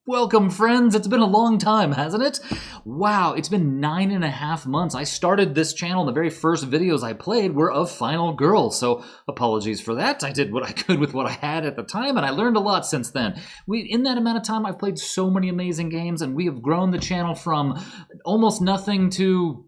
Welcome, friends. It's been a long time, hasn't it? Wow, it's been 9.5 months. I started this channel, and the very first videos I played were of Final Girl, so apologies for that. I did what I could with what I had at the time, and I learned a lot since then. In that amount of time, I've played so many amazing games, and we have grown the channel from almost nothing to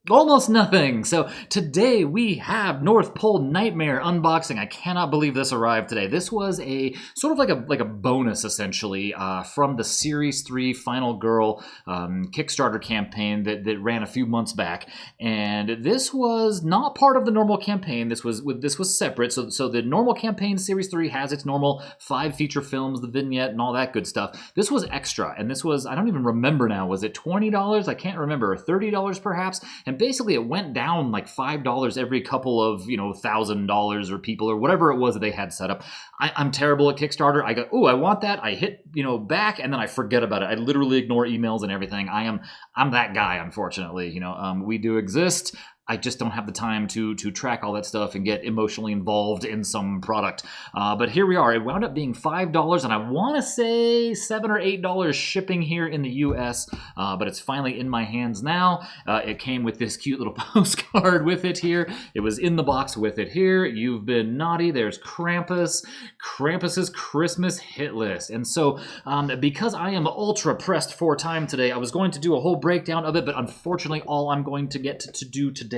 almost nothing. So today we have North Pole Nightmare unboxing. I cannot believe this arrived today. This was a sort of like a bonus essentially from the Series 3 Final Girl Kickstarter campaign that ran a few months back. And this was not part of the normal campaign. This was separate. So the normal campaign Series 3 has its normal 5 feature films, the vignette, and all that good stuff. This was extra, and this was, I don't even remember now, was it $20? I can't remember, $30 perhaps? And basically it went down like $5 every couple of, $1,000 or people or whatever it was that they had set up. I'm terrible at Kickstarter. I go, oh, I want that. I hit, back, and then I forget about it. I literally ignore emails and everything. I'm that guy, unfortunately. We do exist. I just don't have the time to track all that stuff and get emotionally involved in some product. But here we are. It wound up being $5, and I want to say $7 or $8 shipping here in the US, but it's finally in my hands now. It came with this cute little postcard with it here. It was in the box with it here. You've been naughty. There's Krampus. Krampus's Christmas hit list. And so because I am ultra pressed for time today, I was going to do a whole breakdown of it, but unfortunately all I'm going to get to do today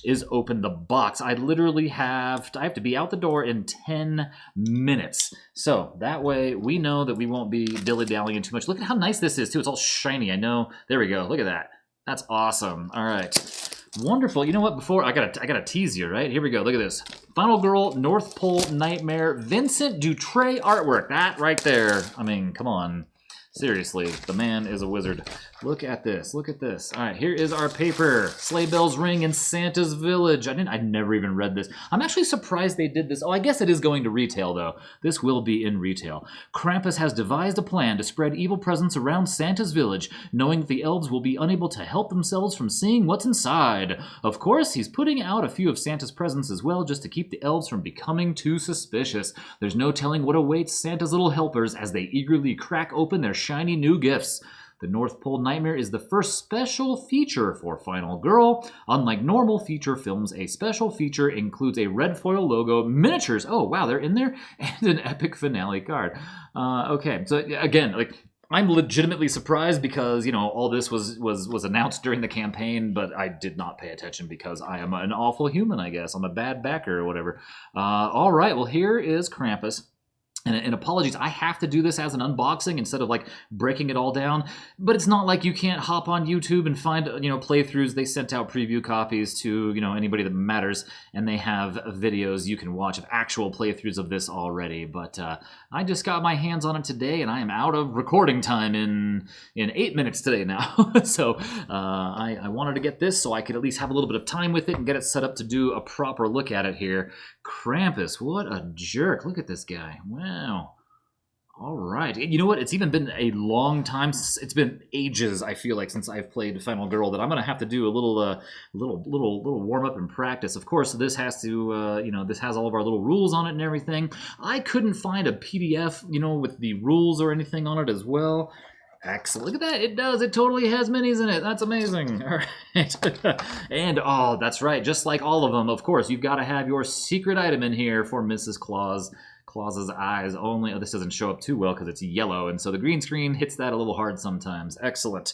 is open the box. I have to be out the door in 10 minutes. So that way we know that we won't be dilly-dallying too much. Look at how nice this is too. It's all shiny. I know. There we go. Look at that. That's awesome. All right. Wonderful. You know what? Before I gotta tease you, right? Here we go. Look at this. Final Girl, North Pole Nightmare, Vincent Dutray artwork. That right there. I mean, come on. Seriously, the man is a wizard. Look at this. Look at this. All right, here is our paper. Sleigh Bells Ring in Santa's Village. I never even read this. I'm actually surprised they did this. Oh, I guess it is going to retail, though. This will be in retail. Krampus has devised a plan to spread evil presence around Santa's village, knowing that the elves will be unable to help themselves from seeing what's inside. Of course, he's putting out a few of Santa's presents as well, just to keep the elves from becoming too suspicious. There's no telling what awaits Santa's little helpers as they eagerly crack open their shiny new gifts. The North Pole Nightmare is the first special feature for Final Girl. Unlike normal feature films, a special feature includes a red foil logo, miniatures, oh wow, they're in there, and an epic finale card. Okay, so again, I'm legitimately surprised because, all this was announced during the campaign, but I did not pay attention because I am an awful human, I guess. I'm a bad backer or whatever. All right, well, here is Krampus. And apologies, I have to do this as an unboxing instead of breaking it all down. But it's not like you can't hop on YouTube and find playthroughs. They sent out preview copies to anybody that matters, and they have videos you can watch of actual playthroughs of this already. But I just got my hands on it today, and I am out of recording time in 8 minutes today now. So I wanted to get this so I could at least have a little bit of time with it and get it set up to do a proper look at it here. Krampus, what a jerk. Look at this guy. Wow. All right. You know what? It's even been a long time. It's been ages, I feel like, since I've played Final Girl that I'm going to have to do a little warm up and practice. Of course, this has to, this has all of our little rules on it and everything. I couldn't find a PDF, with the rules or anything on it as well. Excellent. Look at that. It does. It totally has minis in it. That's amazing. All right. And, oh, that's right. Just like all of them, of course, you've got to have your secret item in here for Mrs. Claus. Claus's eyes only. Oh, this doesn't show up too well because it's yellow, and so the green screen hits that a little hard sometimes. Excellent.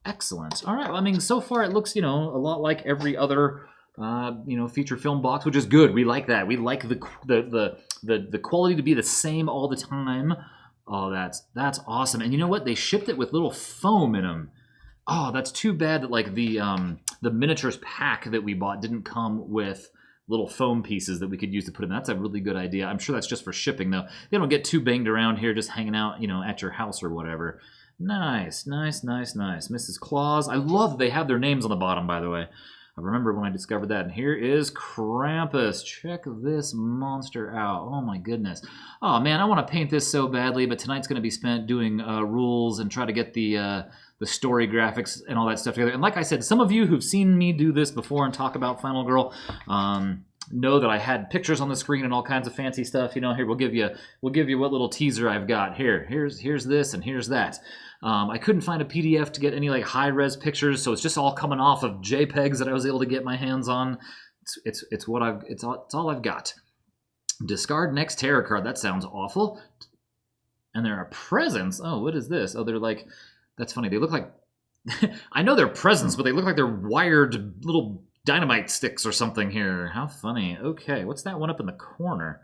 Excellent. All right. Well, I mean, so far it looks, a lot like every other feature film box, which is good. We like that. We like the quality to be the same all the time. Oh, that's awesome. And you know what? They shipped it with little foam in them. Oh, that's too bad that the miniatures pack that we bought didn't come with little foam pieces that we could use to put in. That's a really good idea. I'm sure that's just for shipping though. They don't get too banged around here just hanging out, at your house or whatever. Nice, nice, nice, nice. Mrs. Claus. I love that they have their names on the bottom, by the way. I remember when I discovered that. And here is Krampus. Check this monster out. Oh my goodness. Oh man, I want to paint this so badly, but tonight's going to be spent doing rules and try to get the story graphics and all that stuff together. And like I said, some of you who've seen me do this before and talk about Final Girl, know that I had pictures on the screen and all kinds of fancy stuff. You know, here we'll give you what little teaser I've got here. Here's this and here's that. I couldn't find a PDF to get any like high res pictures, so it's just all coming off of JPEGs that I was able to get my hands on. It's all I've got. Discard next tarot card. That sounds awful. And there are presents. Oh, what is this? Oh, they're like, that's funny. They look like, I know they're presents, but they look like they're wired little dynamite sticks or something here. How funny. Okay, what's that one up in the corner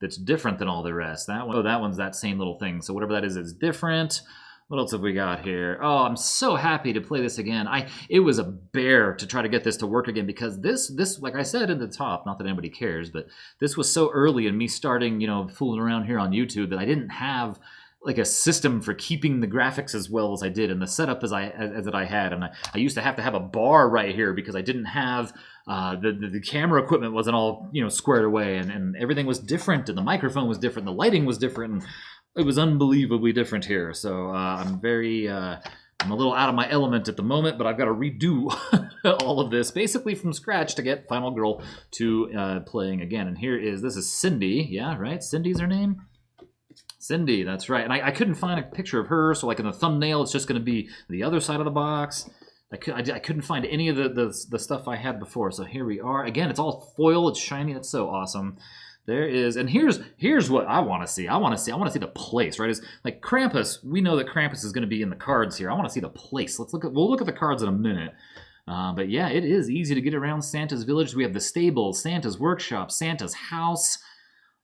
that's different than all the rest? That one, oh, that one's that same little thing. So whatever that is different. What else have we got here? Oh, I'm so happy to play this again. It was a bear to try to get this to work again because this, like I said in the top, not that anybody cares, but this was so early in me starting, you know, fooling around here on YouTube that I didn't have like a system for keeping the graphics as well as I did and the setup as that I had. And I used to have a bar right here because I didn't have the camera equipment wasn't all, you know, squared away and everything was different and the microphone was different, the lighting was different, and it was unbelievably different here. So I'm a little out of my element at the moment, but I've got to redo all of this basically from scratch to get Final Girl to playing again. And this is Cindy, yeah, right? Cindy's her name? Cindy, that's right. And I couldn't find a picture of her, so like in the thumbnail, it's just going to be the other side of the box. I couldn't find any of the stuff I had before, so here we are. Again, it's all foil, it's shiny, that's so awesome. There is, and here's what I want to see. I want to see the place, right? It's like Krampus. We know that Krampus is going to be in the cards here. I want to see the place. We'll look at the cards in a minute. But yeah, it is easy to get around Santa's village. We have the stables, Santa's workshop, Santa's house.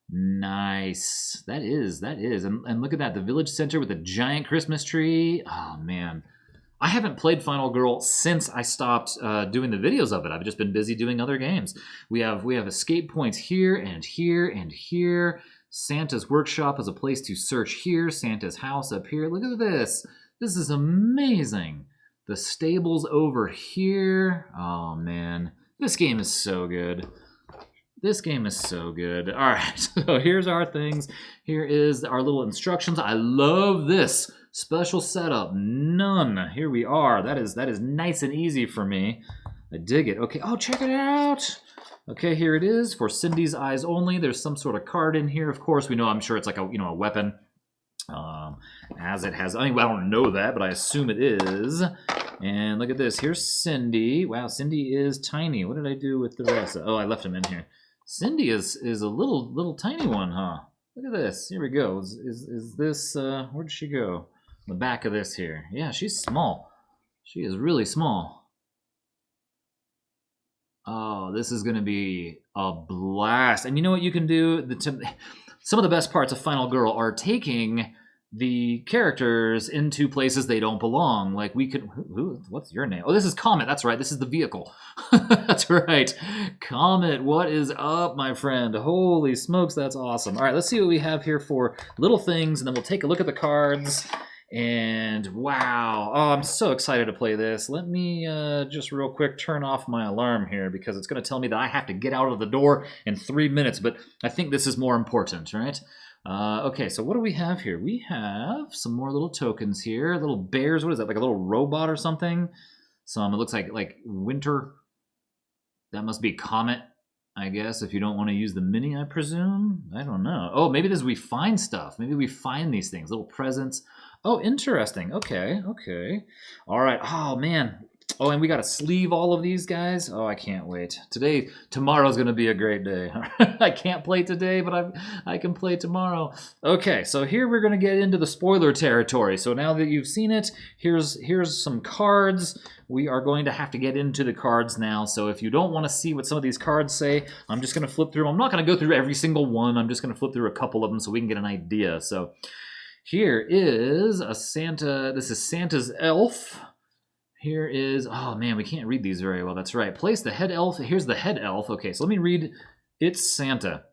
Nice. That is. And look at that, the village center with a giant Christmas tree. Oh man. I haven't played Final Girl since I stopped doing the videos of it. I've just been busy doing other games. We have escape points here and here and here. Santa's workshop is a place to search here. Santa's house up here. Look at this. This is amazing. The stables over here. Oh man, this game is so good. This game is so good. All right, so here's our things. Here is our little instructions. I love this. Special setup, none. Here we are. That is nice and easy for me. I dig it. Okay, oh, check it out. Okay, here it is for Cindy's eyes only. There's some sort of card in here. Of course, we know, I'm sure it's like a weapon. As it has, I mean, I don't know that, but I assume it is. And look at this. Here's Cindy. Wow, Cindy is tiny. What did I do with the rest? Oh, I left him in here. Cindy is a little tiny one, huh? Look at this. Here we go. Is this, where did she go? The back of this here. Yeah, she's small. She is really small. Oh, this is going to be a blast. And you know what you can do? Some of the best parts of Final Girl are taking the characters into places they don't belong. Like we could, what's your name? Oh, this is Comet. That's right. This is the vehicle. That's right. Comet, what is up, my friend? Holy smokes, that's awesome. All right, let's see what we have here for little things, and then we'll take a look at the cards. And wow, oh, I'm so excited to play this. Let me just real quick turn off my alarm here because it's going to tell me that I have to get out of the door in 3 minutes, but I think this is more important, right? Okay, so what do we have here? We have some more little tokens here. Little bears. What is that? Like a little robot or something? It looks like winter. That must be Comet, I guess, if you don't want to use the mini, I presume. I don't know. Oh, maybe this is we find stuff. Maybe we find these things. Little presents. Oh, interesting. Okay. All right. Oh, man. Oh, and we got to sleeve all of these guys. Oh, I can't wait. Tomorrow's going to be a great day. I can't play today, but I can play tomorrow. Okay, so here we're going to get into the spoiler territory. So now that you've seen it, here's some cards. We are going to have to get into the cards now. So if you don't want to see what some of these cards say, I'm just going to flip through them. I'm not going to go through every single one. I'm just going to flip through a couple of them so we can get an idea. So here is a Santa. This is Santa's elf. Here is, oh man, we can't read these very well. That's right. Place the head elf. Here's the head elf. Okay, so let me read. It's Santa.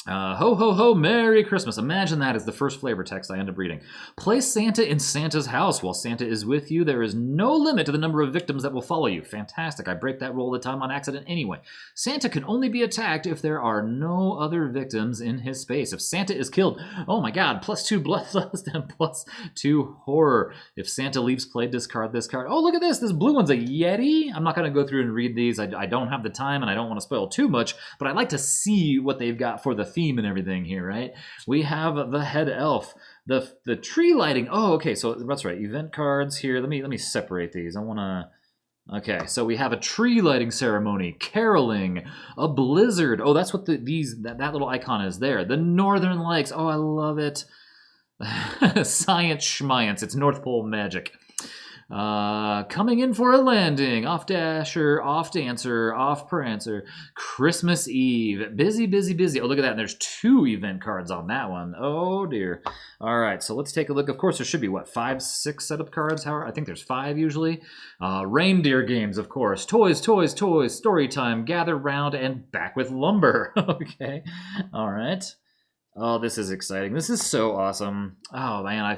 Ho ho ho, Merry Christmas. Imagine that as the first flavor text I end up reading. Place Santa in Santa's house. While Santa is with you, there is no limit to the number of victims that will follow you. Fantastic. I break that rule all the time on accident anyway. Santa can only be attacked if there are no other victims in his space. If Santa is killed, oh my god, +2 bloodlust and +2 horror. If Santa leaves play, discard this card. Oh, look at this. This blue one's a Yeti. I'm not going to go through and read these. I don't have the time and I don't want to spoil too much, but I'd like to see what they've got for the theme and everything here, right? We have the head elf, the tree lighting. Oh, okay, so that's right. Event cards here. Let me separate these. I want to. Okay, so we have a tree lighting ceremony, caroling, a blizzard. Oh, that's what that little icon is there. The Northern Lights. Oh, I love it. Science schmience. It's North Pole magic. Coming in for a landing. Off Dasher, off Dancer, off Prancer. Christmas Eve. Busy, busy, busy. Oh, look at that. And there's 2 event cards on that one. Oh, dear. All right, so let's take a look. Of course, there should be, what, 5, 6 setup cards? I think there's 5 usually. Reindeer games, of course. Toys, toys, toys. Story time. Gather round and back with lumber. Okay. All right. Oh, this is exciting. This is so awesome. Oh, man.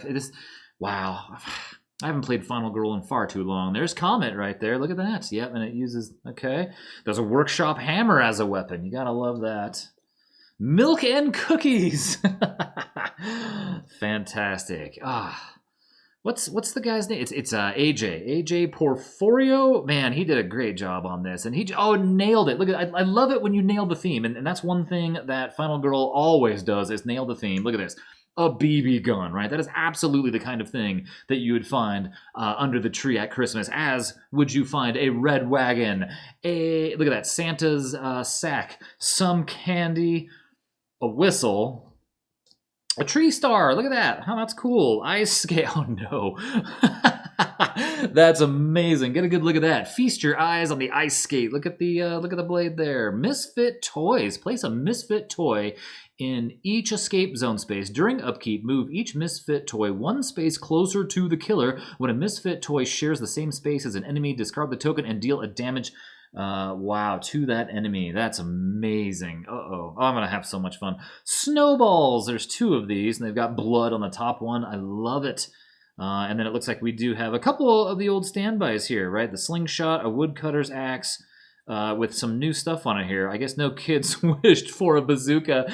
Wow. I haven't played Final Girl in far too long. There's Comet right there. Look at that. Yep, and it uses... Okay. There's a workshop hammer as a weapon. You gotta love that. Milk and cookies. Fantastic. What's the guy's name? It's AJ. AJ Porforio. Man, he did a great job on this. And nailed it. Look at I love it when you nail the theme. And that's one thing that Final Girl always does is nail the theme. Look at this. A BB gun, right? That is absolutely the kind of thing that you would find under the tree at Christmas, as would you find a red wagon, look at that, Santa's sack, some candy, a whistle, a tree star. Look at that. How that's cool. Ice skate. Oh, no. That's amazing. Get a good look at that. Feast your eyes on the ice skate. Look at the blade there. Misfit toys. Place a misfit toy in each escape zone space. During upkeep, move each misfit toy 1 space closer to the killer. When a misfit toy shares the same space as an enemy, discard the token and deal a damage to that enemy. That's amazing. Oh, I'm gonna have so much fun. Snowballs. There's 2 of these, and they've got blood on the top one. I love it. And then it looks like we do have a couple of the old standbys here, right? The slingshot, a woodcutter's axe, with some new stuff on it here. I guess no kids wished for a bazooka.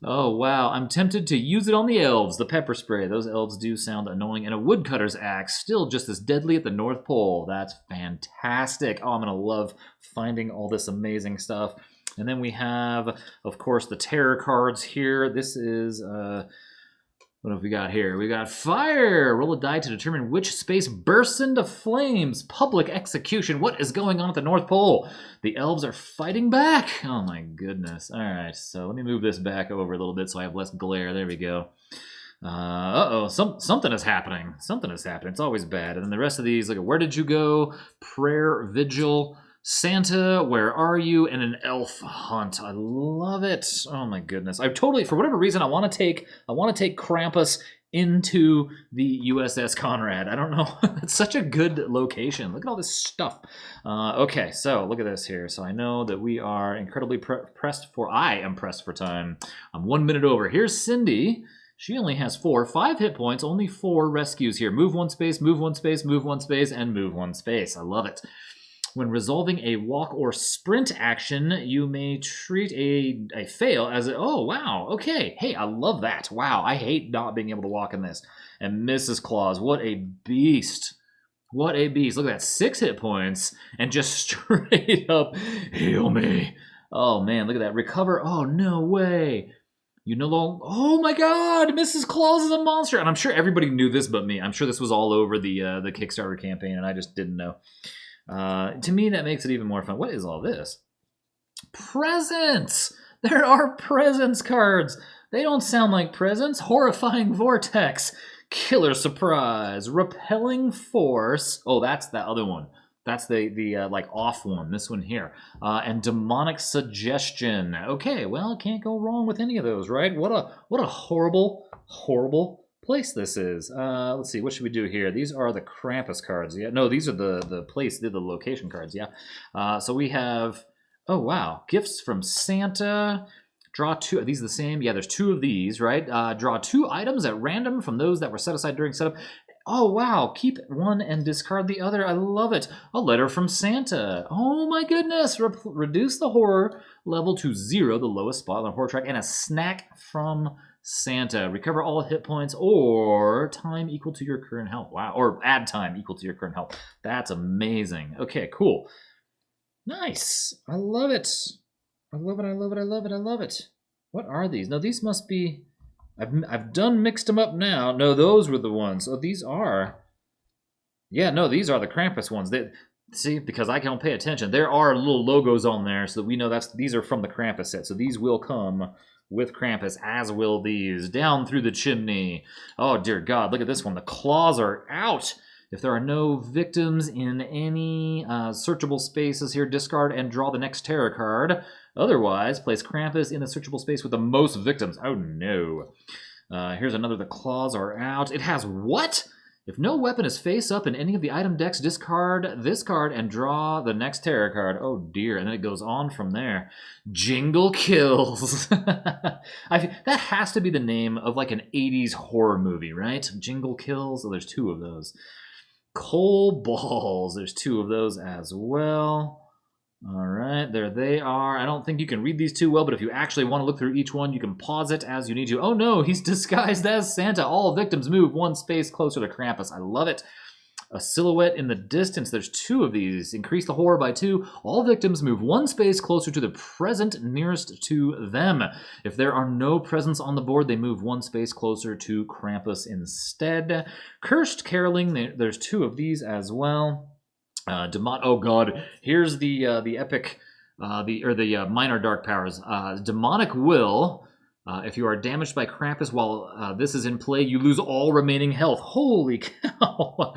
Oh, wow. I'm tempted to use it on the elves. The pepper spray. Those elves do sound annoying. And a woodcutter's axe, still just as deadly at the North Pole. That's fantastic. Oh, I'm going to love finding all this amazing stuff. And then we have, of course, the terror cards here. This is... what have we got here? We got fire! Roll a die to determine which space bursts into flames. Public execution. What is going on at the North Pole? The elves are fighting back. Oh my goodness. All right, so let me move this back over a little bit so I have less glare. There we go. Something is happening. Something is happening. It's always bad. And then the rest of these, look at where did you go? Prayer, vigil, Santa, where are you? And an elf hunt. I love it. Oh my goodness. I've totally, for whatever reason, I want to take Krampus into the USS Conrad. I don't know. It's such a good location. Look at all this stuff. Okay, so look at this here. So I know that we are incredibly I am pressed for time. I'm 1 minute over. Here's Cindy. She only has 5 hit points, only 4 rescues here. Move 1 space, move 1 space, move 1 space, and move 1 space. I love it. When resolving a walk or sprint action, you may treat a fail as a... Oh, wow. Okay. Hey, I love that. Wow. I hate not being able to walk in this. And Mrs. Claus, what a beast. What a beast. Look at that. 6 hit points and just straight up heal me. Oh, man. Look at that. Recover. Oh, no way. You no longer... Oh, my God. Mrs. Claus is a monster. And I'm sure everybody knew this but me. I'm sure this was all over the Kickstarter campaign, and I just didn't know. To me, that makes it even more fun. What is all this? Presents! There are presents cards. They don't sound like presents. Horrifying vortex. Killer surprise. Repelling force. Oh, that's the other one. That's the like off one. This one here. And demonic suggestion. Okay, well, can't go wrong with any of those, right? What a horrible place this is. Let's see, what should we do here? These are the Krampus cards. Yeah, no, these are the location cards. Yeah. So we have Oh, wow. Gifts from Santa. Draw 2. Are these the same? Yeah, there's 2 of these, right? Draw 2 items at random from those that were set aside during setup. Oh, wow. Keep 1 and discard the other. I love it. A letter from Santa. Oh, my goodness. Reduce the horror level to 0, the lowest spot on the horror track, and a snack from Santa. Recover all hit points or time equal to your current health. Wow. Or add time equal to your current health. That's amazing. Okay, cool. Nice. I love it. I love it. I love it. I love it. I love it. What are these? No, these must be... I've done mixed them up now. No, those were the ones. Oh, these are... Yeah, no, these are the Krampus ones. See, because I don't pay attention. There are little logos on there so that we know these are from the Krampus set. So these will come with Krampus, as will these. Down through the chimney. Oh, dear God. Look at this one. The claws are out. If there are no victims in any searchable spaces here, discard and draw the next terror card. Otherwise, place Krampus in the searchable space with the most victims. Oh, no. Here's another. The claws are out. It has what? If no weapon is face up in any of the item decks, discard this card and draw the next terror card. Oh, dear. And then it goes on from there. Jingle Kills. That has to be the name of like an 80s horror movie, right? Jingle Kills. Oh, there's 2 of those. Coal Balls. There's 2 of those as well. All right, there they are. I don't think you can read these too well, but if you actually want to look through each one, you can pause it as you need to. Oh no, he's disguised as Santa. All victims move 1 space closer to Krampus. I love it. A silhouette in the distance. There's 2 of these. Increase the horror by 2. All victims move 1 space closer to the present nearest to them. If there are no presents on the board, they move 1 space closer to Krampus instead. Cursed Caroling. There's 2 of these as well. Oh God! Here's the epic, the minor dark powers. Demonic Will. If you are damaged by Krampus while this is in play, you lose all remaining health. Holy cow!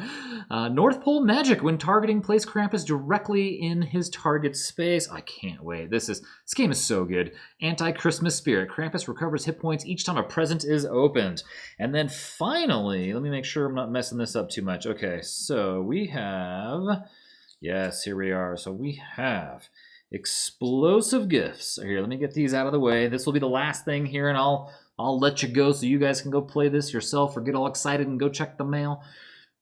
North Pole Magic. When targeting, place Krampus directly in his target space. I can't wait. This game is so good. Anti-Christmas Spirit. Krampus recovers hit points each time a present is opened. And then finally, let me make sure I'm not messing this up too much. Okay, so we have... Yes, here we are. So we have... Explosive Gifts. Here, let me get these out of the way. This will be the last thing here, and I'll let you go so you guys can go play this yourself or get all excited and go check the mail.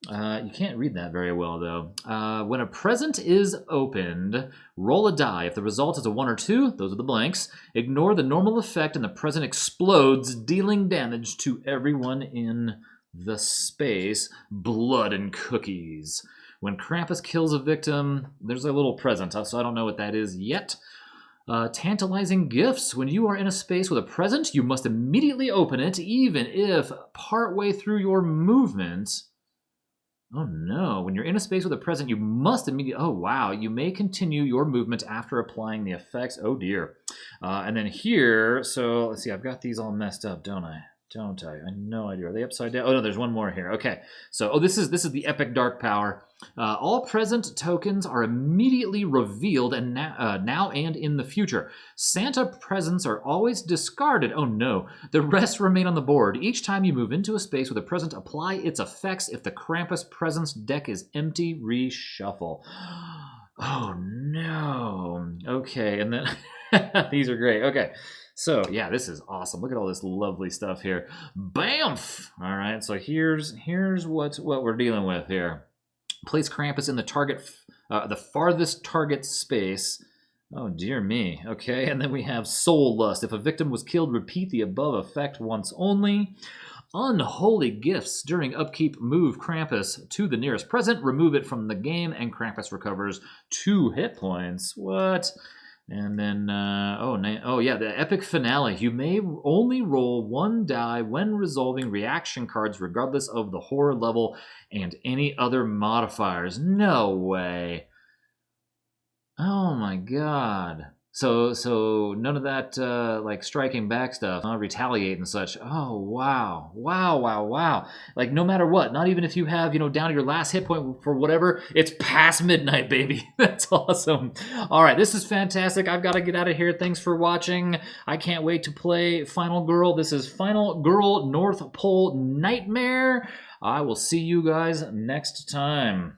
You can't read that very well, though. When a present is opened, roll a die. If the result is a 1 or 2, those are the blanks. Ignore the normal effect, and the present explodes, dealing damage to everyone in the space. Blood and cookies. When Krampus kills a victim, there's a little present, so I don't know what that is yet. Tantalizing Gifts. When you are in a space with a present, you must immediately open it, even if partway through your movement... Oh no, when you're in a space with a present, you must immediately... Oh wow, you may continue your movement after applying the effects. Oh dear. And then here, so let's see, I've got these all messed up, don't I? I know I do. Are they upside down? Oh no, there's one more here. Okay, so this is the epic dark power. All present tokens are immediately revealed and now and in the future. Santa presents are always discarded. Oh no, the rest remain on the board. Each time you move into a space with a present, apply its effects. If the Krampus presence deck is empty, reshuffle. Oh no. Okay, and then these are great. Okay. So, yeah, this is awesome. Look at all this lovely stuff here. Bamf! All right, so here's what we're dealing with here. Place Krampus in the farthest target space. Oh, dear me. Okay, and then we have Soul Lust. If a victim was killed, repeat the above effect once only. Unholy Gifts. During upkeep, move Krampus to the nearest present, remove it from the game, and Krampus recovers 2 hit points. What? And then, the epic finale. You may only roll 1 die when resolving reaction cards, regardless of the horror level and any other modifiers. No way. Oh my god. So none of that, like, striking back stuff, retaliate and such. Oh, wow. Wow. Like, no matter what, not even if you have, down to your last hit point for whatever, it's past midnight, baby. That's awesome. All right, this is fantastic. I've got to get out of here. Thanks for watching. I can't wait to play Final Girl. This is Final Girl North Pole Nightmare. I will see you guys next time.